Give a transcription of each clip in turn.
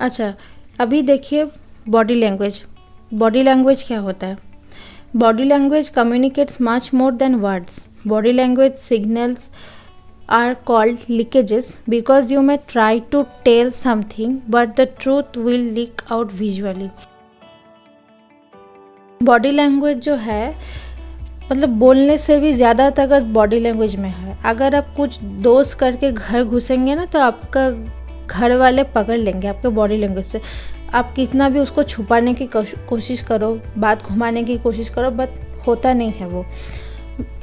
अच्छा, अभी देखिए बॉडी लैंग्वेज। बॉडी लैंग्वेज क्या होता है? Body language communicates much more than words. Body language signals are called leakages because you may try to tell something but the truth will leak out visually. Body language जो है मतलब बोलने से भी ज़्यादा ताकत बॉडी लैंग्वेज में है। अगर आप कुछ दोस्त करके घर घुसेंगे ना तो आपका घर वाले पकड़ लेंगे आपके बॉडी लैंग्वेज से। आप कितना भी उसको छुपाने की कोशिश करो, बात घुमाने की कोशिश करो, बट होता नहीं है वो।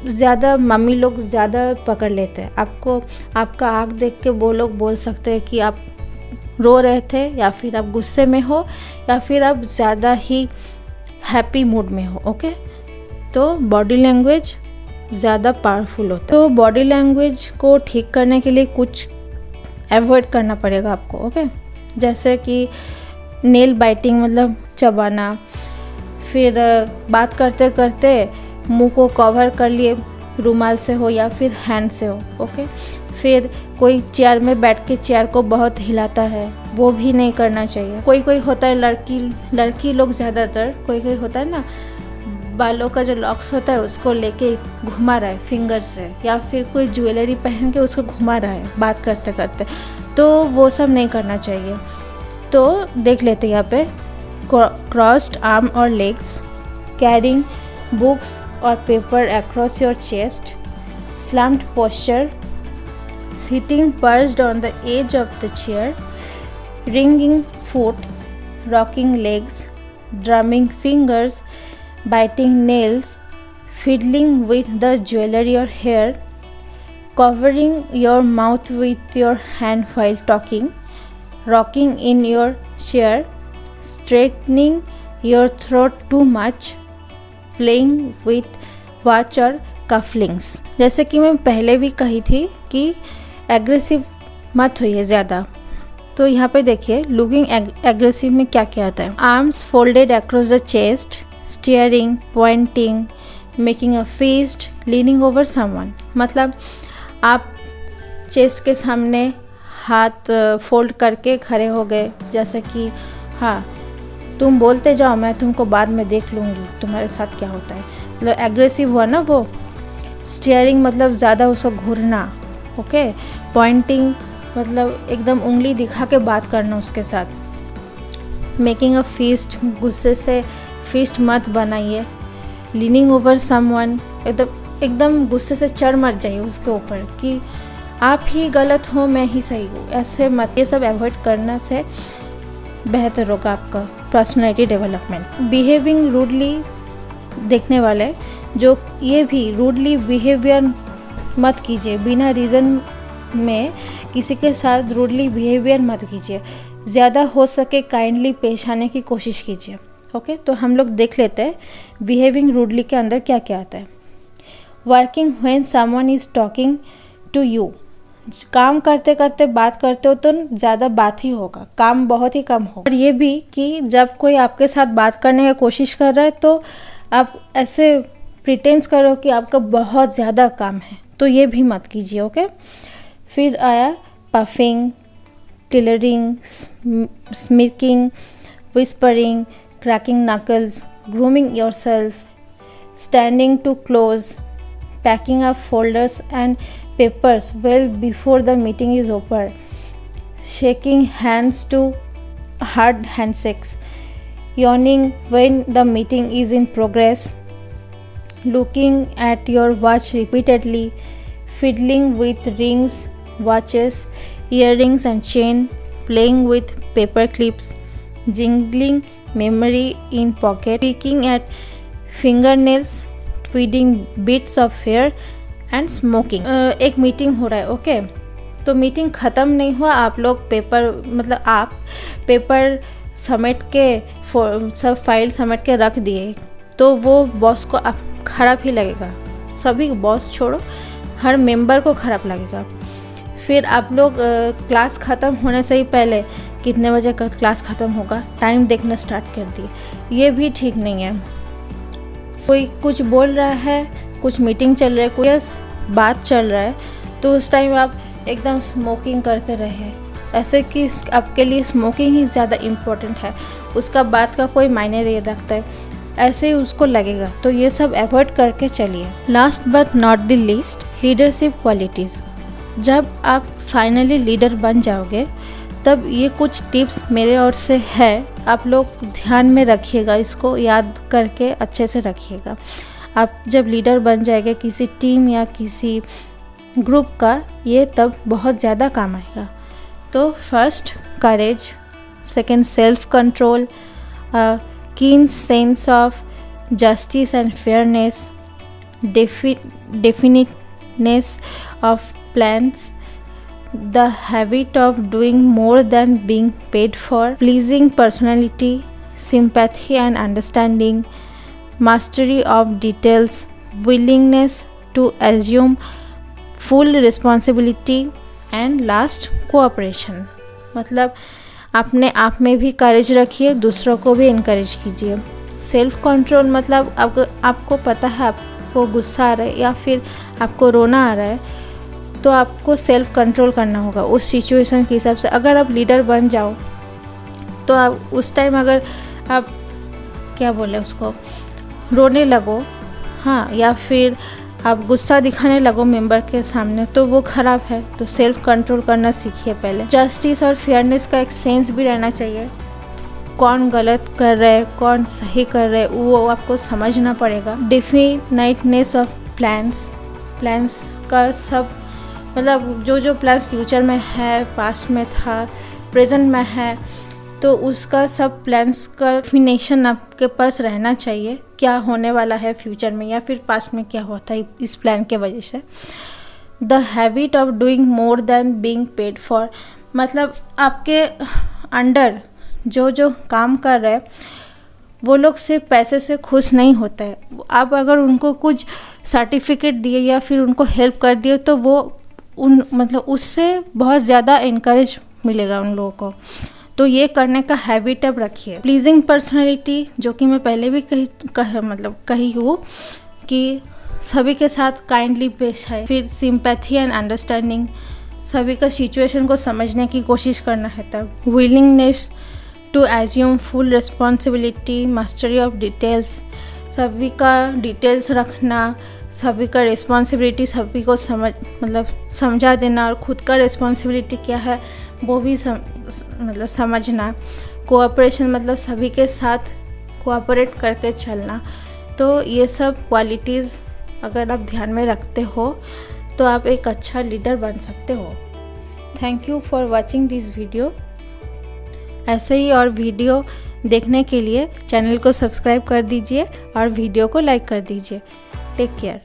ज़्यादा मम्मी लोग ज़्यादा पकड़ लेते हैं आपको। आपका आँख देख के वो लोग बोल सकते हैं कि आप रो रहे थे या फिर आप गुस्से में हो या फिर आप ज़्यादा ही हैप्पी मूड में हो। ओके, तो बॉडी लैंग्वेज ज़्यादा पावरफुल होता है। तो बॉडी लैंग्वेज को ठीक करने के लिए कुछ अवॉइड करना पड़ेगा आपको। ओके, जैसे कि नेल बाइटिंग मतलब चबाना, फिर बात करते करते मुंह को कवर कर लिए रुमाल से हो या फिर हैंड से हो। ओके, फिर कोई चेयर में बैठ के चेयर को बहुत हिलाता है, वो भी नहीं करना चाहिए। कोई कोई होता है लड़की लोग ज़्यादातर, कोई कोई होता है ना बालों का जो लॉक्स होता है उसको लेके घुमा रहा है फिंगर से, या फिर कोई ज्वेलरी पहन के उसको घुमा रहा है बात करते करते, तो वो सब नहीं करना चाहिए। तो देख लेते हैं यहाँ पे क्रॉस्ड आर्म और legs, carrying books or paper across your chest, slumped posture, sitting perched on the edge of the chair, wringing foot, rocking legs, drumming fingers, biting nails, fiddling with the jewelry or hair, covering your mouth with your hand while talking, rocking in your chair, straightening your throat too much, playing with watch और cufflinks. जैसे कि मैं पहले भी कही थी कि aggressive मत होइए ज़्यादा। तो यहाँ पे देखिए लुकिंग एग्रेसिव में क्या क्या आता है। Arms folded across the chest, steering, pointing, making a fist, leaning over someone. मतलब आप चेस्ट के सामने हाथ फोल्ड करके खड़े हो गए, जैसे कि हाँ तुम बोलते जाओ, मैं तुमको बाद में देख लूँगी तुम्हारे साथ क्या होता है। मतलब एग्रेसिव हुआ ना वो। स्टीयरिंग मतलब ज़्यादा उसको घूरना। ओके, पॉइंटिंग मतलब एकदम उंगली दिखा के बात करना उसके साथ। मेकिंग अ फीस्ट, गुस्से से फीस्ट मत बनाइए। लीनिंग ओवर समवन, एकदम गुस्से से चढ़ मत जाइए उसके ऊपर कि आप ही गलत हो मैं ही सही हूँ, ऐसे मत। ये सब अवॉइड करने से बेहतर होगा आपका पर्सनैलिटी डेवलपमेंट। बिहेविंग रूडली, देखने वाले जो ये भी रूडली बिहेवियर मत कीजिए। बिना रीज़न में किसी के साथ रूडली बिहेवियर मत कीजिए। ज़्यादा हो सके काइंडली पेश आने की कोशिश कीजिए। ओके, तो हम लोग देख लेते हैं बिहेविंग रूडली के अंदर क्या क्या आता है। Working when someone is talking to you, काम करते करते बात करते हो तो ज़्यादा बात ही होगा, काम बहुत ही कम होगा। और ये भी कि जब कोई आपके साथ बात करने की कोशिश कर रहा है तो आप ऐसे प्रिटेंस करो कि आपका बहुत ज़्यादा काम है, तो ये भी मत कीजिए। ओके, फिर आया puffing, tittering, smirking, whispering, cracking knuckles, grooming yourself, standing too close, packing up folders and papers well before the meeting is over, shaking hands to hard handshakes, yawning when the meeting is in progress, looking at your watch repeatedly, fiddling with rings, watches, earrings and chain, playing with paper clips, jingling memory in pocket, picking at fingernails, twiddling bits of hair and smoking. एक meeting हो रहा है। Okay, तो meeting ख़त्म नहीं हुआ, आप लोग आप पेपर समेट के सब फाइल समेट के रख दिए, तो वो बॉस को ख़राब ही लगेगा। सभी बॉस छोड़ो, हर मेंबर को ख़राब लगेगा। फिर आप लोग क्लास ख़त्म होने से ही पहले कितने बजे का क्लास ख़त्म होगा टाइम देखना स्टार्ट कर दिए, ये भी ठीक नहीं है। कोई कुछ बोल रहा है, कुछ मीटिंग चल रहा है, कोई बात चल रहा है, तो उस टाइम आप एकदम स्मोकिंग करते रहे, ऐसे कि आपके लिए स्मोकिंग ही ज़्यादा इम्पोर्टेंट है, उसका बात का कोई मायने नहीं रखता है, ऐसे ही उसको लगेगा। तो ये सब अवॉइड करके चलिए। Last but not the least, leadership qualities. जब आप फाइनली लीडर बन जाओगे तब ये कुछ टिप्स मेरे ओर से है, आप लोग ध्यान में रखिएगा, इसको याद करके अच्छे से रखिएगा। आप जब लीडर बन जाएंगे किसी टीम या किसी ग्रुप का, ये तब बहुत ज़्यादा काम आएगा। तो फर्स्ट करेज, सेकंड सेल्फ कंट्रोल, कीन sense of justice and fairness, definiteness of plans, the habit of doing more than being paid for, pleasing personality, sympathy and understanding, mastery of details, willingness to assume full responsibility, and last cooperation। मतलब अपने आप में भी करेज रखिए, दूसरों को भी encourage कीजिए। सेल्फ कंट्रोल मतलब आपको पता है आपको गुस्सा आ रहा है या फिर आपको रोना आ रहा है, तो आपको सेल्फ कंट्रोल करना होगा उस सिचुएशन के हिसाब से। अगर आप लीडर बन जाओ तो आप उस टाइम अगर आप क्या बोले उसको रोने लगो, हाँ, या फिर आप गुस्सा दिखाने लगो मेंबर के सामने, तो वो ख़राब है। तो सेल्फ कंट्रोल करना सीखिए पहले। जस्टिस और फेयरनेस का एक सेंस भी रहना चाहिए, कौन गलत कर रहा है कौन सही कर रहा है वो आपको समझना पड़ेगा। डेफिनेटनेस ऑफ प्लान्स का सब मतलब जो प्लान्स फ्यूचर में है, पास्ट में था, प्रेजेंट में है, तो उसका सब प्लान्स का डेफिनेशन आपके पास रहना चाहिए, क्या होने वाला है फ्यूचर में या फिर पास्ट में क्या होता है इस प्लान के वजह से। The habit of doing more than being paid for, मतलब आपके अंडर जो काम कर रहे हैं वो लोग सिर्फ पैसे से खुश नहीं होते हैं। आप अगर उनको कुछ सर्टिफिकेट दिए या फिर उनको हेल्प कर दिए तो वो मतलब उससे बहुत ज़्यादा इनकरेज मिलेगा उन लोगों को। तो ये करने का हैबिट अब रखिए। प्लीजिंग पर्सनालिटी, जो कि मैं पहले भी कही हूँ कि सभी के साथ काइंडली पेश है। फिर सिंपैथी एंड अंडरस्टैंडिंग, सभी का सिचुएशन को समझने की कोशिश करना है। तब willingness to assume full responsibility, mastery of details, सभी का डिटेल्स रखना, सभी का रिस्पॉन्सिबिलिटी सभी को समझा देना, और ख़ुद का रिस्पॉन्सिबिलिटी क्या है वो भी समझना। कोऑपरेशन मतलब सभी के साथ कोऑपरेट करके चलना। तो ये सब क्वालिटीज़ अगर आप ध्यान में रखते हो तो आप एक अच्छा लीडर बन सकते हो। Thank you for watching this video. ऐसे ही और वीडियो देखने के लिए चैनल को सब्सक्राइब कर दीजिए और वीडियो को लाइक कर दीजिए। Take care.